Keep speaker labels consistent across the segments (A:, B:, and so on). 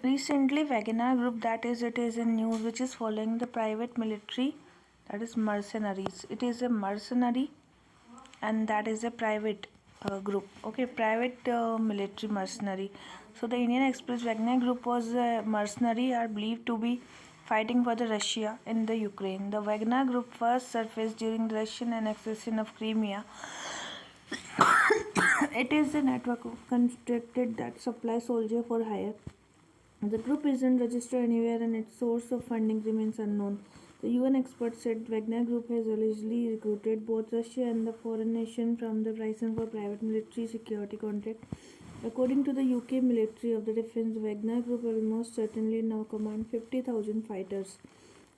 A: Recently, Wagner Group, that is, it is in news which is following the private military, that is mercenaries. It is a mercenary, and that is a private group. Okay, private military mercenary. So the Indian Express Wagner Group was a mercenary, are believed to be fighting for the Russia in the Ukraine. The Wagner Group first surfaced during the Russian annexation of Crimea. It is a network constructed that supplies soldier for hire. The group isn't registered anywhere and its source of funding remains unknown. The UN expert said Wagner Group has allegedly recruited both Russia and the foreign nation from the pricing for private military security contract. According to the UK Military of the Defence, Wagner Group almost certainly now command 50,000 fighters,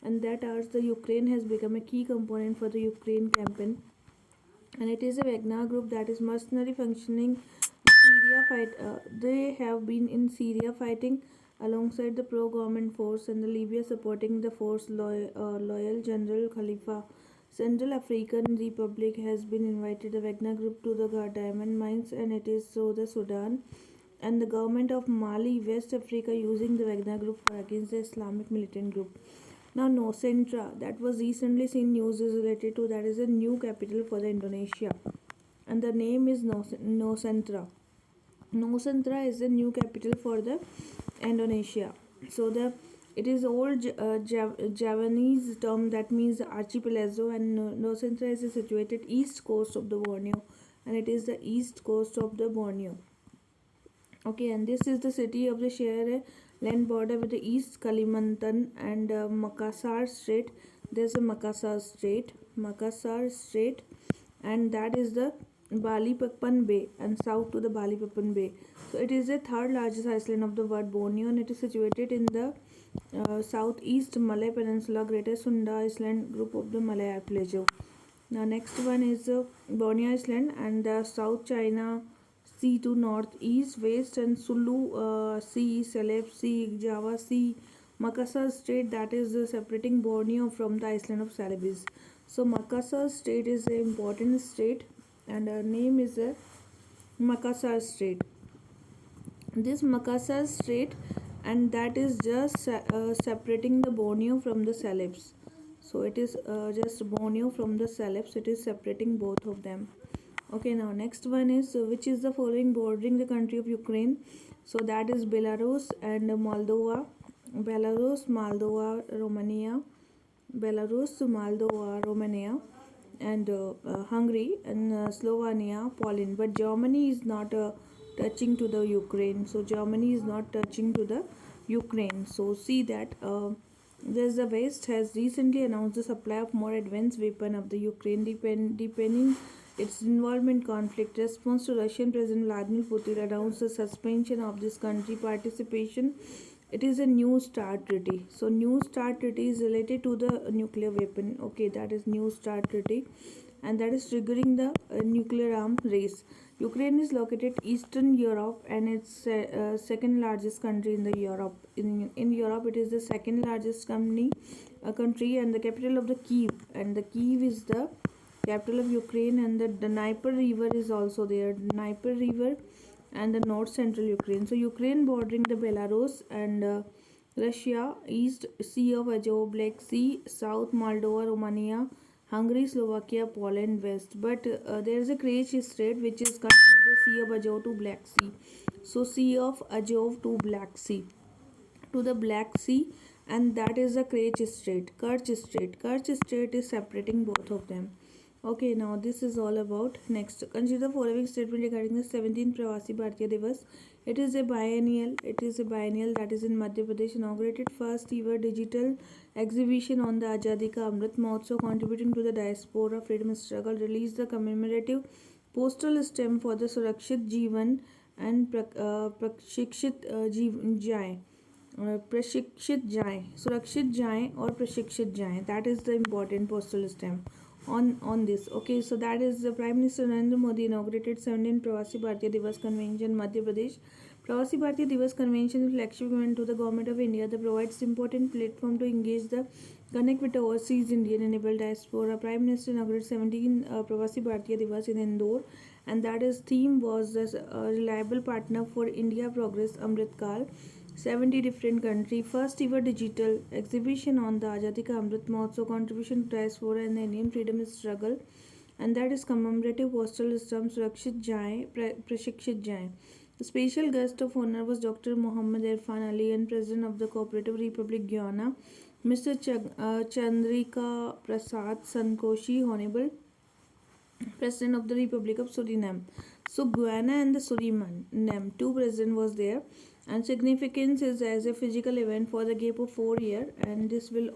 A: and that as the Ukraine has become a key component for the Ukraine campaign, and it is a Wagner group that is mercenary functioning Syria fight. They have been in Syria fighting alongside the pro-government force and the Libya supporting the force loyal General Khalifa. Central African Republic has been invited the Wagner group to the diamond mines, and it is so the Sudan and the government of Mali, West Africa using the Wagner group for against the Islamic militant group. Now, Nusantara, that was recently seen news is related to, that is a new capital for the Indonesia, and the name is Nusantara. Nusantara is the new capital for the Indonesia. So the it is old Javanese term that means archipelago, and Nusantara is situated east coast of the Borneo, and it is the east coast of the Borneo. Okay, and this is the city of the share land border with the East Kalimantan and Makassar Strait. There's a Makassar Strait, and that is the Balikpapan Bay, and south to the Balikpapan Bay. So it is the third largest island of the world, Borneo, and it is situated in the southeast Malay Peninsula, Greater Sunda Island group of the Malay Archipelago. Now next one is Borneo Island and the South China Sea to north, east, west, and Sulu Sea, Celeb Sea, Java Sea, Makassar Strait, that is separating Borneo from the island of Celebes. So Makassar Strait is an important state, and her name is Makassar Strait. This Makassar Strait, and that is just separating the Borneo from the Celebes. So it is just Borneo from the Celebes. It is separating both of them. Okay, now next one is which is the following bordering the country of Ukraine. So that is Belarus and Moldova. Belarus, Moldova, Romania. Belarus, Moldova, Romania, and Hungary and Slovenia, Poland. But Germany is not touching to the Ukraine. So Germany is not touching to the Ukraine. So see that there's the West has recently announced the supply of more advanced weapon of the Ukraine, depending its involvement conflict. Response to Russian President Vladimir Putin announced the suspension of this country participation. It is a New START treaty. So New START treaty is related to the nuclear weapon. Okay, that is New START treaty, and that is triggering the nuclear arm race. Ukraine is located Eastern Europe, and it's second largest country in the Europe. In Europe, it is the second largest country, and the capital of the Kiev. And the Kiev is the capital of Ukraine, and the Dnieper River is also there. Dnieper River and the north central Ukraine. So Ukraine bordering the Belarus and Russia, east Sea of Azov, Black Sea, south Moldova, Romania, Hungary, Slovakia, Poland, west. But there is a Kerch Strait which is connecting the Sea of Azov to Black Sea. So Sea of Azov to Black Sea, to the Black Sea, and that is the Kerch Strait. Kerch Strait. Kerch Strait is separating both of them. Okay, now this is all about next. Consider the following statement regarding the 17th Pravasi Bharatiya Divas. It is a biennial. It is a biennial that is in Madhya Pradesh, inaugurated first ever digital exhibition on the Azadi Ka Amrit Mahotsav, contributing to the diaspora freedom struggle. Released the commemorative postal stamp for the Surakshit Jeevan and Prakshikshit Jai. प्रशिक्षित जाएं, सुरक्षित जाएं और प्रशिक्षित जाएं, that is the important postal stamp on this. Okay, so that is the Prime Minister Narendra Modi inaugurated 17th Pravasi Bharatiya Divas Convention, Madhya Pradesh. Pravasi Bharatiya Divas Convention is flagship event to the government of India that provides important platform to engage the connect with the overseas Indian enabled diaspora. Prime Minister inaugurated 17 Pravasi Bharatiya Divas in Indore, and that is theme was the reliable partner for India progress Amrit Kal. 70 different countries. First ever digital exhibition on the Azadi Ka Amrit Mahotsav contribution to diaspora and the Indian freedom struggle, and that is commemorative postal stamp Prashikshit Jain. The special guest of honor was Dr. Muhammad Irfan Ali and President of the Cooperative Republic Guyana, Mr. Chandrika Prasad Sankoshi, Honorable President of the Republic of Suriname. So Guyana and the Suriname, two president was there, and significance is as a physical event for the gap of 4 year, and this will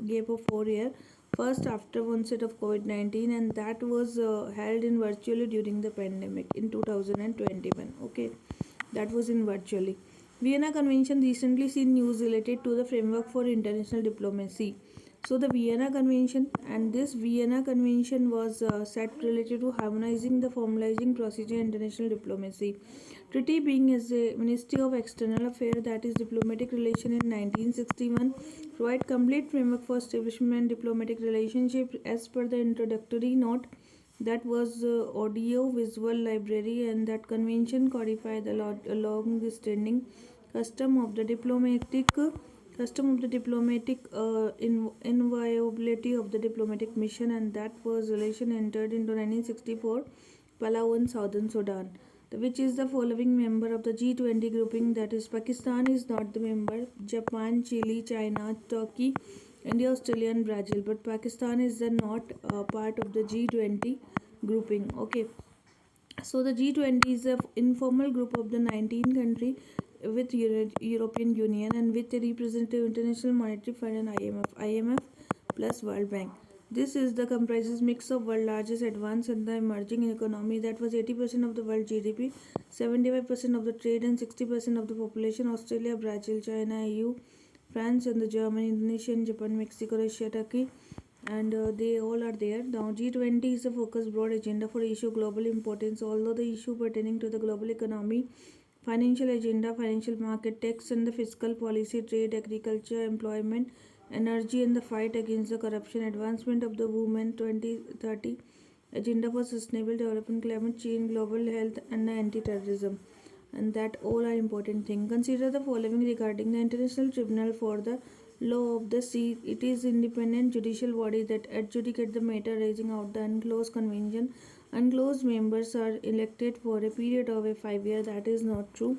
A: gap of 4 year first after onset of COVID-19, and that was held in virtually during the pandemic in 2021. Okay, that was in virtually. Vienna Convention recently seen news related to the framework for international diplomacy. So the Vienna Convention, and this Vienna Convention was set related to harmonizing the formalizing procedure in international diplomacy. Treaty being as a Ministry of External Affairs, that is diplomatic relation in 1961, provide complete framework for establishment diplomatic relationship as per the introductory note, that was audio visual library, and that convention codified the long standing custom of the diplomatic inviolability of the diplomatic mission, and that was relation entered into 1964 Palau and Southern Sudan, which is the following member of the G20 grouping, that is Pakistan is not the member, Japan, Chile, China, Turkey, India, Australia and Brazil, but Pakistan is the not part of the G20 grouping. Okay, so the G20 is an informal group of the 19 country with European Union and with a representative International Monetary Fund and IMF plus World Bank. This is the comprises mix of world largest advanced and the emerging economy, that was 80% of the world GDP, 75% of the trade and 60% of the population. Australia, Brazil, China, EU, France and the Germany, Indonesia and Japan, Mexico, Russia, Turkey, and they all are there. Now G20 is a focused broad agenda for issue global importance, although the issue pertaining to the global economy, financial agenda, financial market, tax and the fiscal policy, trade, agriculture, employment, energy and the fight against the corruption, advancement of the women 2030, agenda for sustainable development, climate change, global health and anti-terrorism, and that all are important things. Consider the following regarding the International Tribunal for the Law of the Sea. It is independent judicial body that adjudicate the matter raising out the unclosed convention. Unclosed members are elected for a period of a 5 year. That is not true.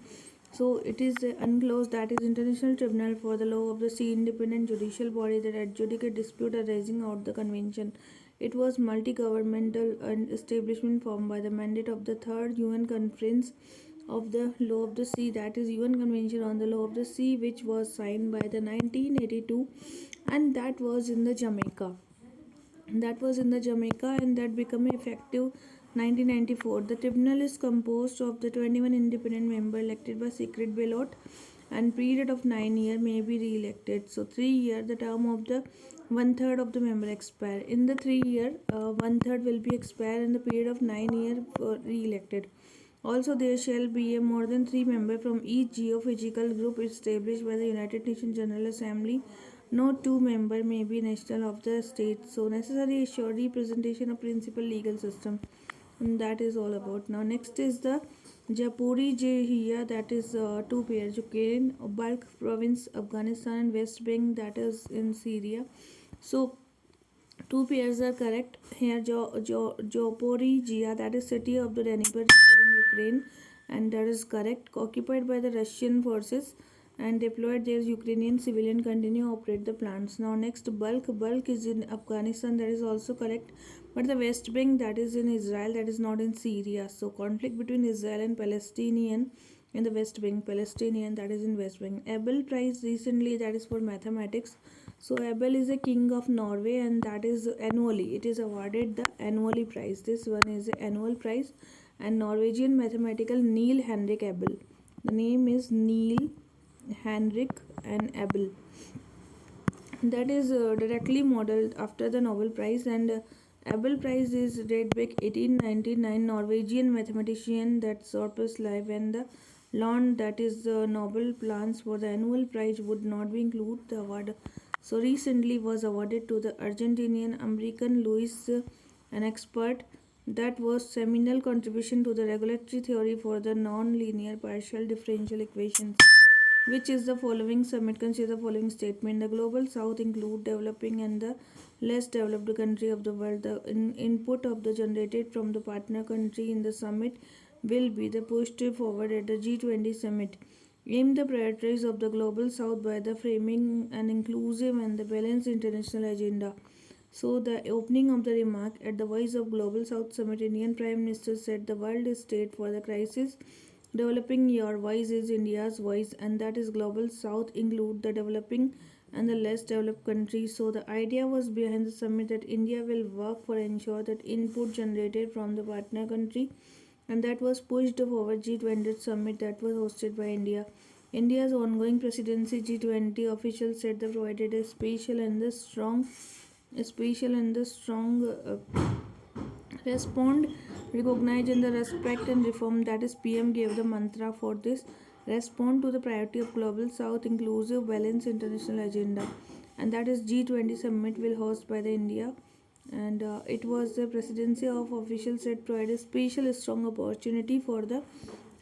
A: So it is unclosed, that is International Tribunal for the Law of the Sea, independent judicial body that adjudicate dispute arising out the convention. It was multi-governmental and establishment formed by the mandate of the third UN conference of the Law of the Sea, that is UN Convention on the Law of the Sea, which was signed by the 1982, and that was in the Jamaica. And that became effective 1994. The tribunal is composed of the 21 independent members elected by secret ballot, and period of 9 years may be re-elected. So 3 year the term of the one third of the member expire. In the 3 year, one third will be expire, and the period of 9 year for re-elected. Also, there shall be a more than 3 members from each geophysical group established by the United Nations General Assembly. No 2 members may be national of the state. So, necessary assure representation of principal legal system. And that is all about. Now, next is the Japuri Jehia, that is 2 pairs, Ukraine, Balkh province, Afghanistan, and West Bank, that is in Syria. So, 2 pairs are correct here. Zaporizhzhia, that is city of the Dnieper in Ukraine, and that is correct. Occupied by the Russian forces and deployed there, Ukrainian civilian continue operate the plants. Now next, Balkh is in Afghanistan, that is also correct. But the West Bank, that is in Israel, that is not in Syria. So conflict between Israel and Palestinian in the West Bank, Palestinian, that is in West Bank. Abel Prize recently, that is for mathematics. So Abel is a king of Norway, and that is annually. It is awarded the annually prize. This one is the annual prize, and Norwegian mathematical Neil Henrik Abel. The name is Neil Henrik and Abel. That is directly modeled after the Nobel Prize, and Abel Prize is dated back 1899. Norwegian mathematician that surpassed life, and the learned that is the Nobel plans for the annual prize would not be included. The award so recently was awarded to the Argentinian American Luis, an expert that was seminal contribution to the regulatory theory for the non-linear partial differential equations. which is the following summit consider the following statement: the global south include developing and the less developed country of the world. The input of the generated from the partner country in the summit will be the pushed forward at the G20 summit. Aim the priorities of the global south by the framing an inclusive and the balanced international agenda. So, the opening of the remark at the Voice of Global South Summit, Indian Prime Minister said the world is state for the crisis. Developing your voice is India's voice, and that is Global South include the developing and the less developed countries. So, the idea was behind the summit that India will work for ensure that input generated from the partner country and that was pushed forward G20 summit that was hosted by India. India's ongoing presidency G20 officials said they provided a special and the strong respond, recognize and the respect and reform. That is PM gave the mantra for this respond to the priority of global south inclusive balanced international agenda, and that is G20 summit will host by the India, and it was the presidency of officials said provide a special strong opportunity for the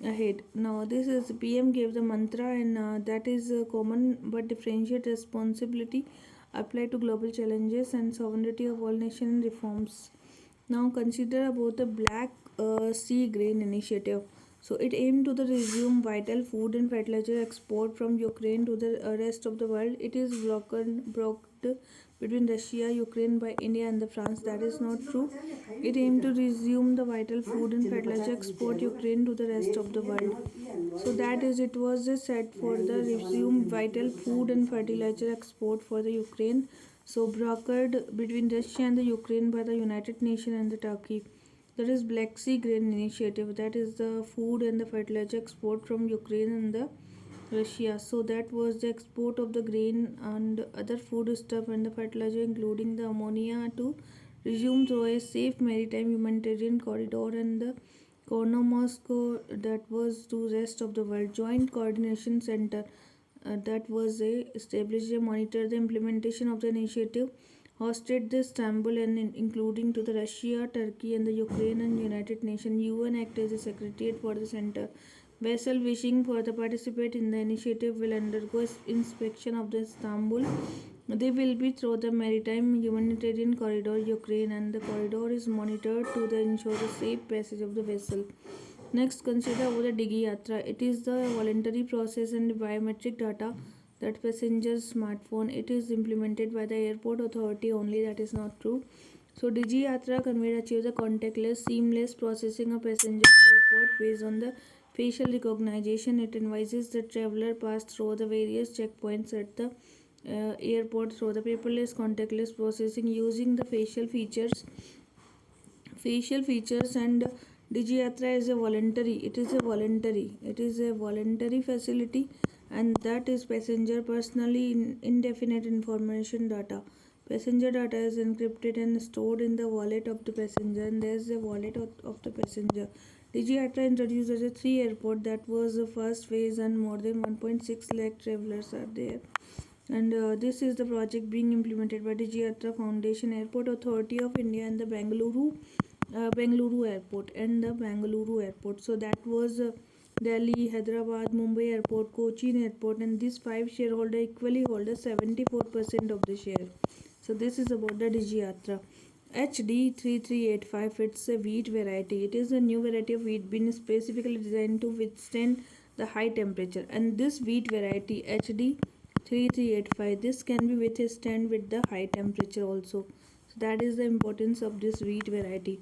A: ahead. Now this is PM gave the mantra, and that is common but differentiate responsibility apply to global challenges and sovereignty of all nation reforms. Now consider about the Black Sea Grain Initiative. So it aimed to the resume vital food and fertilizer export from Ukraine to the rest of the world. It is blocked between Russia, Ukraine by India and the France. That is not true. It aimed to resume the vital food and fertilizer export Ukraine to the rest of the world. So that is it was set for the resume vital food and fertilizer export for the Ukraine. So brokered between Russia and the Ukraine by the United Nations and the Turkey. That is Black Sea Grain Initiative. That is the food and the fertilizer export from Ukraine and the Russia. So that was the export of the grain and other food stuff and the fertilizer, including the ammonia, to resume through a safe maritime humanitarian corridor, and the Corno Moscow that was to rest of the world. Joint Coordination Center that was established to monitor the implementation of the initiative, hosted the Istanbul and including to the Russia, Turkey and the Ukraine and United Nations. UN act as a secretariat for the center. Vessel wishing for the participate in the initiative will undergo inspection of the Istanbul. They will be through the maritime humanitarian corridor Ukraine, and the corridor is monitored to ensure the safe passage of the vessel. Next, consider over the Digi Yatra. It is the voluntary process and biometric data that passengers smartphone. It is implemented by the airport authority only. That is not true. So Digi Yatra conveyed achieve the contactless, seamless processing of passenger airport based on the facial recognition. It advises the traveler pass through the various checkpoints at the airport through the paperless contactless processing using the facial features. And Digiyatra is a voluntary, it is a voluntary facility, and that is passenger personally indefinite information data. Passenger data is encrypted and stored in the wallet of the passenger, and there is a wallet of the passenger. Digiyatra introduced as a three airport. That was the first phase, and more than 1.6 lakh travelers are there. And this is the project being implemented by the Digiyatra Foundation, Airport Authority of India, and the Bengaluru Airport and the Bengaluru Airport. So that was Delhi, Hyderabad, Mumbai Airport, Cochin Airport, and these five shareholder equally hold a 74% of the share. So this is about the Digiyatra. HD3385, it's a wheat variety. It is a new variety of wheat been specifically designed to withstand the high temperature. And this wheat variety HD3385, this can be withstand with the high temperature also. So that is the importance of this wheat variety.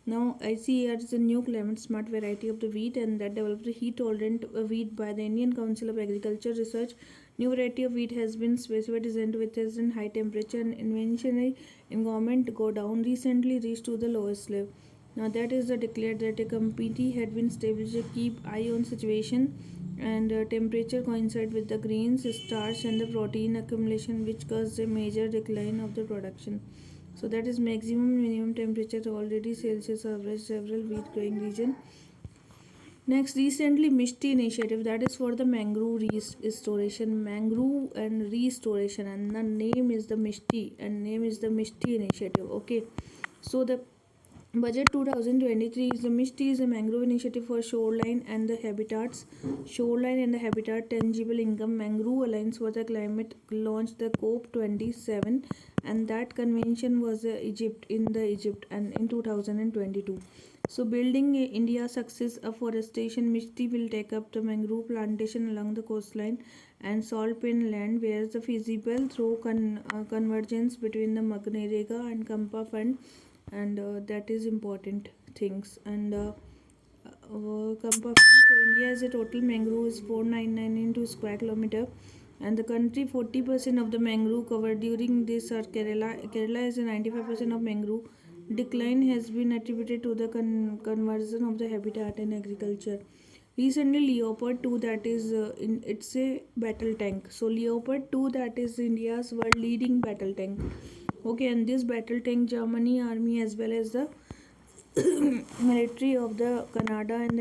A: Now I see here is a new climate smart variety of the wheat, and that developed a heat tolerant wheat by the Indian Council of Agriculture Research. New variety of wheat has been specified designed to withstand high temperature and inventory environment go down. Recently reached to the lowest level. Now that is the declared that a committee had been established to keep eye on situation, and temperature coincide with the grains, starch and the protein accumulation, which caused a major decline of the production. So that is maximum minimum temperature already Celsius average several wheat growing region. Next, recently Mishti initiative, that is for the mangrove restoration, mangrove and restoration, and the name is the Mishti initiative. Okay, so the Budget 2023 is the MIST is a mangrove initiative for shoreline and the habitats. Shoreline and the habitat tangible income. Mangrove Alliance for the Climate launched the COP27, and that convention was Egypt and in 2022. So building India's success afforestation, MIST will take up the mangrove plantation along the coastline and salt pen land where the feasible through convergence between the Magnarega and Kampa fund, and that is important things. And Kampa fund. So India has a total mangrove is 499 into square kilometer, and the country 40% of the mangrove covered during this are Kerala. Kerala is a 95% of mangrove decline has been attributed to the conversion of the habitat and agriculture. Recently, Leopard 2, that is it's a battle tank. So Leopard 2, that is India's world leading battle tank. Okay, and this battle tank, Germany army as well as the military of the Canada and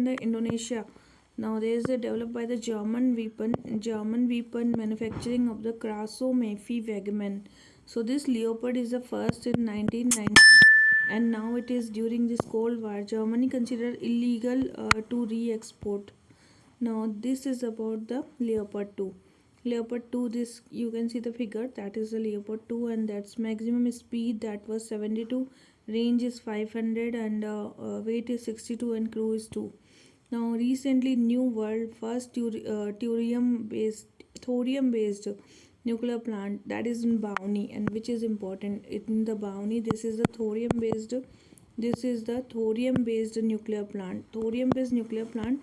A: the Indonesia. Now there is a developed by the German weapon manufacturing of the Kraso Maffei Wegmann. So this Leopard is the first in 1990, and now it is during this Cold War. Germany considered illegal to re-export. Now this is about the Leopard 2. Leopard 2, this you can see the figure, that is the Leopard 2, and that's maximum speed that was 72, range is 500, and weight is 62, and crew is 2. Now recently new world first thorium based nuclear plant, that is in Bhavni, and which is important in the Bhavni. This is the thorium based nuclear plant. Thorium based nuclear plant,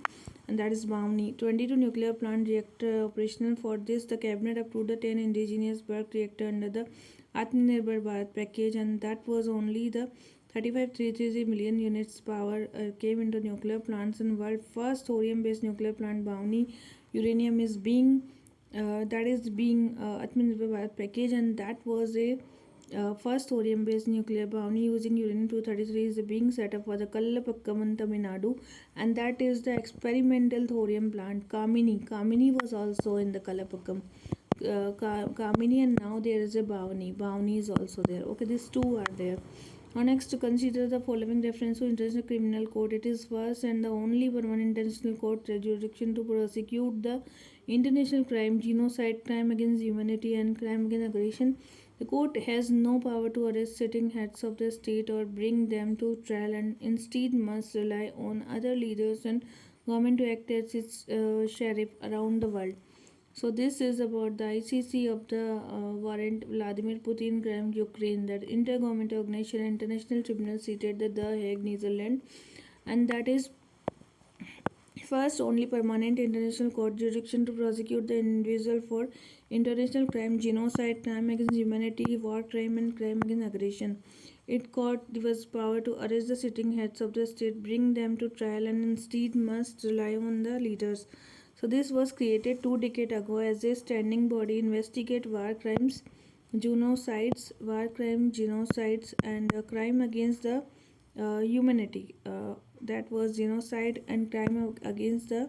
A: and that is Bhavni. 22 nuclear plant reactor operational. For this, the cabinet approved the 10 indigenous bulk reactor under the Atmanirbhar Bharat package, and that was only the 35,333 million units power came into nuclear plants. And world first thorium based nuclear plant Bhavni uranium is being Atmanirbhar Bharat package, and that was a first thorium based nuclear Bhavni using uranium 233 is being set up for the Kallapakkam in Tamil Nadu, and that is the experimental thorium plant. Kamini was also in the Kallapakkam. Kamini, and now there is a Bhavani. Bhavani is also there. Okay, these two are there. Now next, to consider the following reference to International Criminal Court. It is first and the only permanent international court jurisdiction to prosecute the international crime, genocide, crime against humanity, and crime against aggression. The court has no power to arrest sitting heads of the state or bring them to trial, and instead must rely on other leaders and government to act as its sheriff around the world. So this is about the ICC of the warrant Vladimir Putin crime Ukraine, that intergovernmental organization international tribunal seated at The Hague, Netherlands, and that is first only permanent international court jurisdiction to prosecute the individual for international crime, genocide, crime against humanity, war crime, and crime against aggression. It court was power to arrest the sitting heads of the state, bring them to trial, and instead must rely on the leaders. So this was created 2 decades ago as a standing body investigate war crime, genocides, and crime against the humanity. That was genocide and crime against the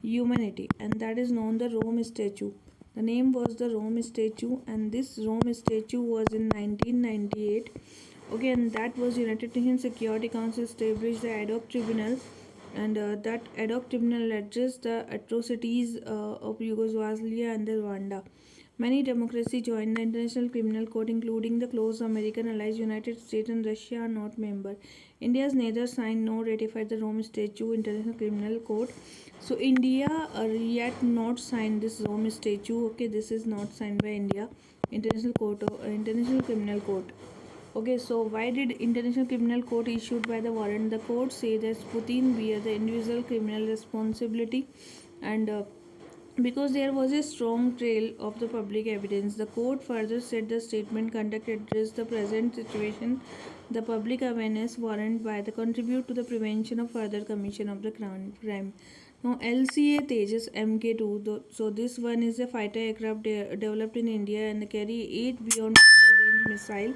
A: humanity, and that is known the Rome Statute. The name was the Rome Statute, and this Rome Statute was in 1998. Okay, and that was United Nations Security Council established the ad hoc tribunal, and that ad hoc tribunal addressed the atrocities of Yugoslavia and the Rwanda. Many democracies joined the International Criminal Court, including the close American allies United States and Russia are not members. India has neither signed nor ratified the Rome Statute International Criminal Court. So India yet not signed this Rome Statute. Okay, this is not signed by India. International Criminal Court. Okay, so why did International Criminal Court issued by the warrant? The court say that Putin bear the individual criminal responsibility, and because there was a strong trail of the public evidence. The court further said the statement conduct addressed the present situation, the public awareness warrant by the contribute to the prevention of further commission of the crime. Now LCA Tejas Mk2. So this one is a fighter aircraft developed in India and carry 8 beyond range missile.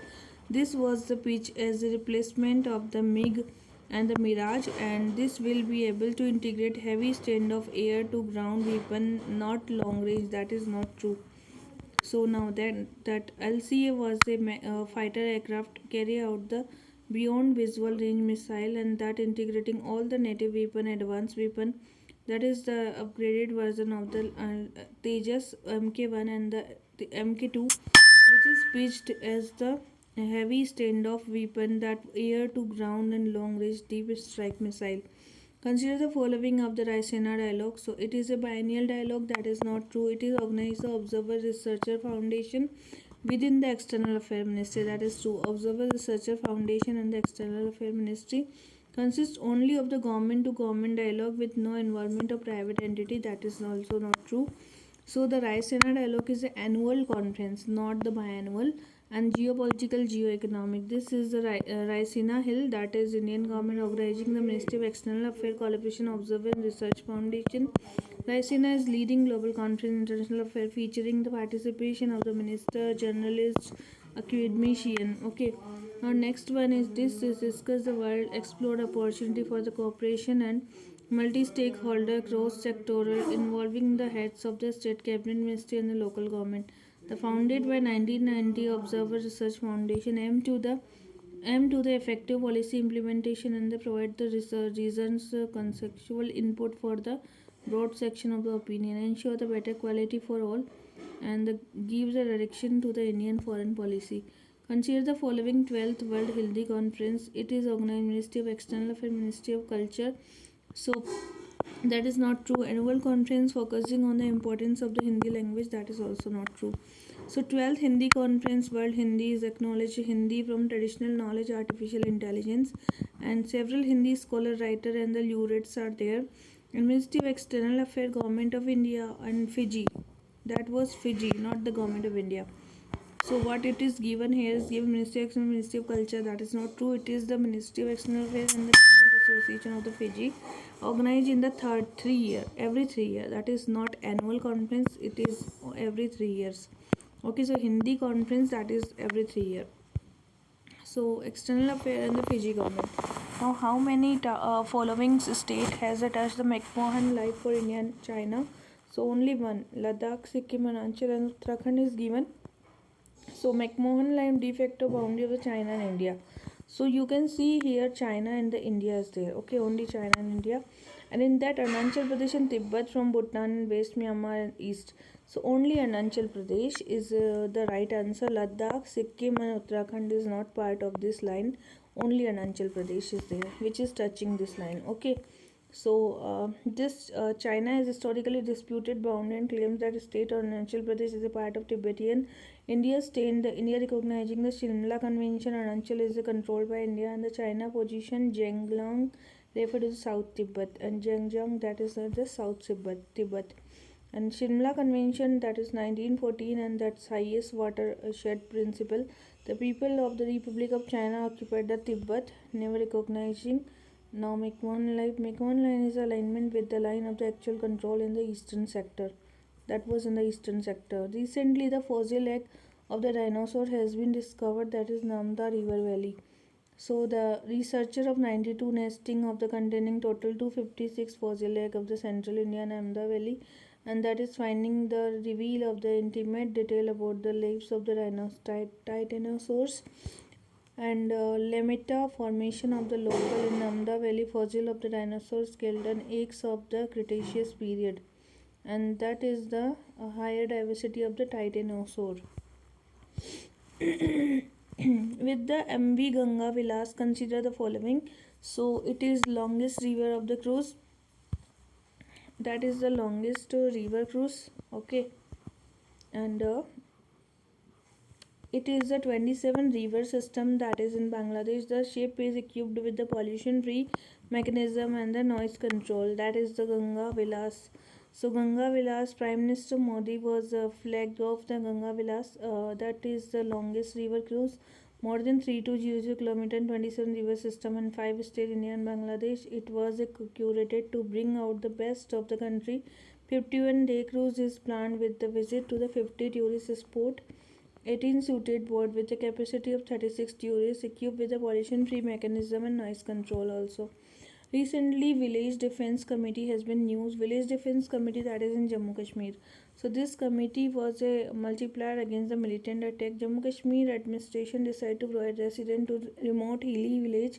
A: This was the pitch as a replacement of the MiG and the Mirage, and this will be able to integrate heavy stand of air to ground weapon, not long range. That is not true. So now then that LCA was a fighter aircraft carry out the beyond visual range missile, and that integrating all the native weapon, advanced weapon, that is the upgraded version of the Tejas Mk1 and the Mk2, which is pitched as the heavy standoff weapon that air to ground and long range deep strike missile. Consider the following of the Raisena dialogue. So it is a biennial dialogue, that is not true. It is organized the Observer Researcher Foundation within the External Affairs Ministry, that is true. Observer Researcher Foundation and the External Affairs Ministry consists only of the government to government dialogue with no involvement of private entity, that is also not true. So the Raisena dialogue is an annual conference, not the biannual. And geopolitical, geoeconomic. This is the Raisina Hill, that is Indian government organizing the Ministry of External Affairs Collaboration Observer and Research Foundation. Raisina is leading global conference in international affairs featuring the participation of the minister, journalists, academician. Okay. Now next one is this is discuss the world explore opportunity for the cooperation and multi-stakeholder cross-sectoral involving the heads of the state cabinet ministry and the local government. The founded by 1990 Observer Research Foundation aim to the effective policy implementation, and they provide the reasons conceptual input for the broad section of the opinion, ensure the better quality for all, and gives a direction to the Indian foreign policy. Consider the following 12th World Hindi Conference. It is organized Ministry of External Affairs, Ministry of Culture. So that is not true. Annual conference focusing on the importance of the Hindi language, that is also not true. So 12th Hindi Conference World Hindi is acknowledged Hindi from traditional knowledge artificial intelligence, and several Hindi scholar writer and the laureates are there. And Ministry of External Affairs, Government of India and Fiji. That was Fiji, not the Government of India. So what it is given here is given Ministry of External, Ministry of Culture. That is not true. It is the Ministry of External Affairs and the Government Association of the Fiji, organized in the third 3 year, every 3 year. That is not annual conference. It is every 3 years. Okay, so Hindi conference, that is every 3 year. So external affair and the Fiji government. Now, how many following state has touched the McMahon line for India and China? So only one. Ladakh, Sikkim, Arunachal and Uttarakhand is given. So McMahon line de facto boundary of the China and India. So you can see here China and the India is there. Okay, only China and India. And in that Arunachal Pradesh and Tibet from Bhutan, West Myanmar and East. So only Arunachal Pradesh is the right answer. Ladakh, Sikkim and Uttarakhand is not part of this line. Only Arunachal Pradesh is there, which is touching this line. Okay. So this China has historically disputed boundary and claims that state Arunachal Pradesh is a part of Tibetan. India stand the India recognizing the Shimla Convention. Arunachal is controlled by India, and the China position Zhejiang referred to the South Tibet, and Zhejiang, that is the South Tibet. And Shimla Convention, that is 1914, and that's highest watershed principle. The people of the Republic of China occupied the Tibet, never recognizing. Now McMahon line is alignment with the line of the actual control in the eastern sector. That was in the eastern sector. Recently, the fossil egg of the dinosaur has been discovered, that is Namda River Valley. So the researcher of 92 nesting of the containing total 256 fossil egg of the central India Namda Valley, and that is finding the reveal of the intimate detail about the lives of the titanosaurs and Lemeta formation of the local in Namda Valley fossil of the dinosaur skeleton eggs of the Cretaceous period, and that is the higher diversity of the titanosaur. With the MV Ganga Vilas, consider the following. So it is longest river of the cruise. That is the longest river cruise. Okay, and it is a 27 river system that is in Bangladesh. The ship is equipped with the pollution free mechanism and the noise control. That is the Ganga Vilas. So Ganga Vilas, Prime Minister Modi was flagged off the Ganga Vilas. That is the longest river cruise. More than 3200 km and 27 river system and 5 state India and Bangladesh. It was curated to bring out the best of the country. 51-day cruise is planned with the visit to the 50 tourist spot. 18 suited boat with a capacity of 36 tourists equipped with a pollution free mechanism and noise control also. Recently, Village Defense Committee has been news. Village Defense Committee, that is in Jammu Kashmir. So this committee was a multiplier against the militant attack. Jammu Kashmir administration decided to provide residents to remote hilly village,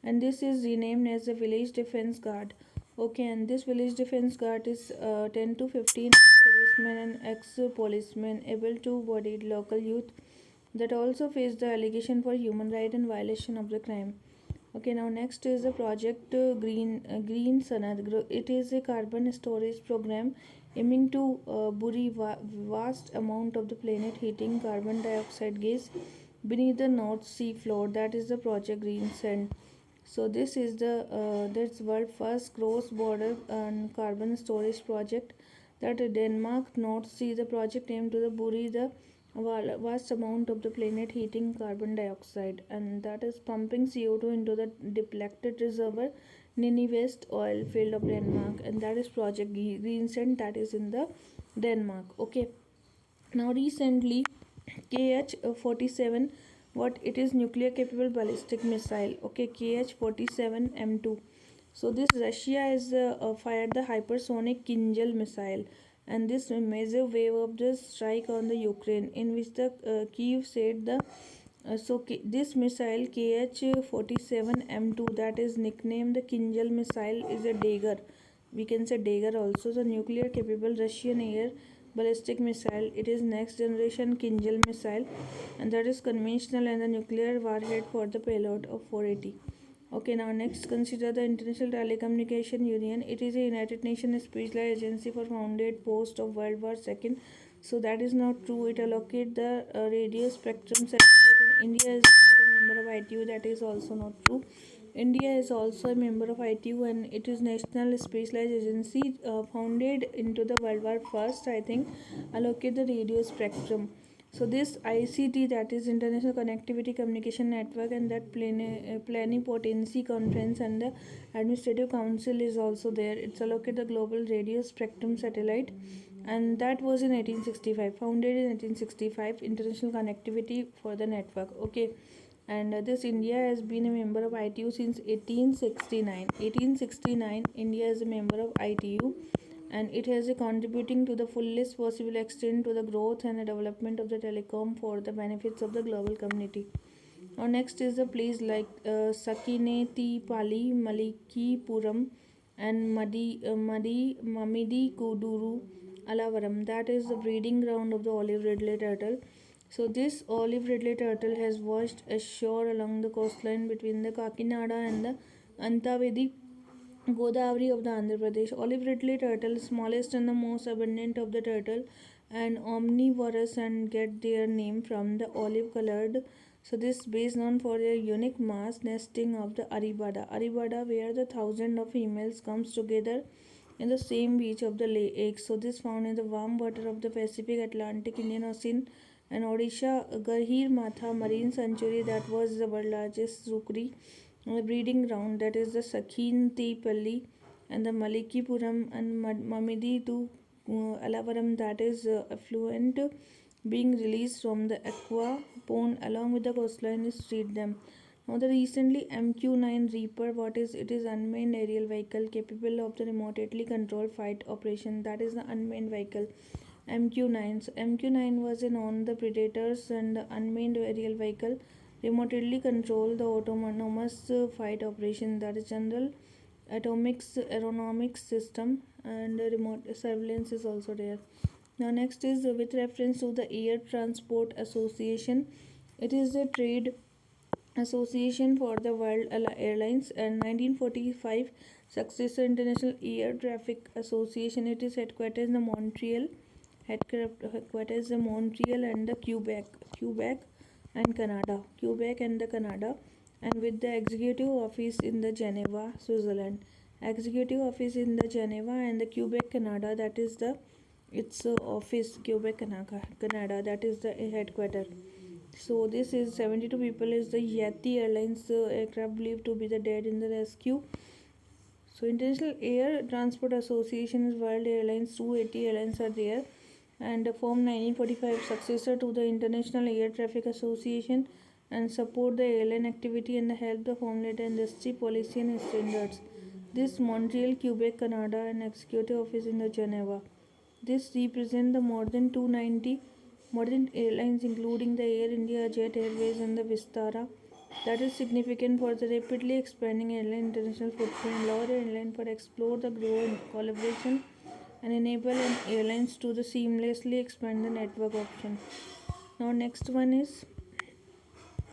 A: and this is renamed as the Village Defense Guard. Okay, and this Village Defense Guard is 10 to 15 servicemen and ex-policemen able to body local youth that also face the allegation for human right and violation of the crime. Okay, now next is the project Green Sanad. It is a carbon storage program aiming to bury vast amount of the planet heating carbon dioxide gas beneath the North Sea floor. That is the project Green Sand. So this is the that's world first cross border carbon storage project that Denmark North Sea. The project aimed to the bury the vast amount of the planet heating carbon dioxide, and that is pumping CO2 into the depleted reservoir West oil field of Denmark, and that is project Greensand, that is in the Denmark. Okay, now recently KH-47, what it is, nuclear capable ballistic missile. Okay, KH-47M2. So this Russia has fired the hypersonic Kinjal missile, and this major wave of the strike on the Ukraine, in which the Kiev said the this missile KH-47M2, that is nicknamed the Kinjal missile, is a dagger. We can say dagger also. The nuclear capable Russian air ballistic missile. It is next generation Kinjal missile, and that is conventional and the nuclear warhead for the payload of 480. Okay, now next consider the International Telecommunication Union. It is a United Nations specialized agency for founded post of World War II. So that is not true. It allocates the radio spectrum satellite, and India is not a member of ITU. That is also not true. India is also a member of ITU, and it is National Specialized Agency founded into the World War First. I think allocate the radio spectrum. So this ICT, that is International Connectivity Communication Network, and that Plenipotency Conference and the Administrative Council is also there. It's allocated the Global Radio Spectrum Satellite, and that was in 1865, founded in 1865, International Connectivity for the Network. Okay, and this India has been a member of ITU since 1869. 1869, India is a member of ITU, and it has a contributing to the fullest possible extent to the growth and the development of the telecom for the benefits of the global community. Now next is the place like Sakineti Pali, Malikipuram, and Mamidi Kuduru, Alavaram. That is the breeding ground of the olive ridley turtle. So this olive ridley turtle has washed ashore along the coastline between the Kakinada and the Antavedi Godavari of the Andhra Pradesh. Olive ridley turtle, smallest and the most abundant of the turtle, and omnivorous, and get their name from the olive colored. So this based on for their unique mass nesting of the Aribada. Aribada, where the thousand of females comes together in the same beach of the lake. So this found in the warm water of the Pacific, Atlantic, Indian Ocean, and Odisha. Garhir Matha Marine Sanctuary, that was the world largest rookery breeding ground, that is the Sakinthepalli, and the Malikipuram and Mamidi to Alavaram, that is affluent, being released from the aqua pond along with the coastline is treat them. Now the recently MQ-9 Reaper, what is it, is unmanned aerial vehicle capable of the remotely controlled fight operation, that is the unmanned vehicle MQ-9. So MQ-9 was an on the Predators and the unmanned aerial vehicle remotely control the autonomous fight operation, that is general atomics aeronomics system, and remote surveillance is also there. Now next is with reference to the Air Transport Association. It is a trade association for the world airlines, and 1945 successor International Air Traffic Association. It is headquarters in the Montreal, headquarters in Montreal and the Quebec and Canada, Quebec and the Canada, and with the executive office in the Geneva, Switzerland. Executive office in the Geneva and the Quebec, Canada. That is the its office, Quebec, Canada. That is the headquarter. So this is 72 people is the Yeti Airlines aircraft believed to be the dead in the rescue. So International Air Transport Association is world airlines. 280 airlines are there, and formed 1945, successor to the International Air Traffic Association, and support the airline activity and help the formulate industry policy and standards. This Montreal, Quebec, Canada, and executive office in the Geneva. This represents the more than 290 modern airlines, including the Air India, Jet Airways, and the Vistara. That is significant for the rapidly expanding airline international footprint. Allow the airline for explore the growth collaboration and enable airlines to the seamlessly expand the network option. Now next one is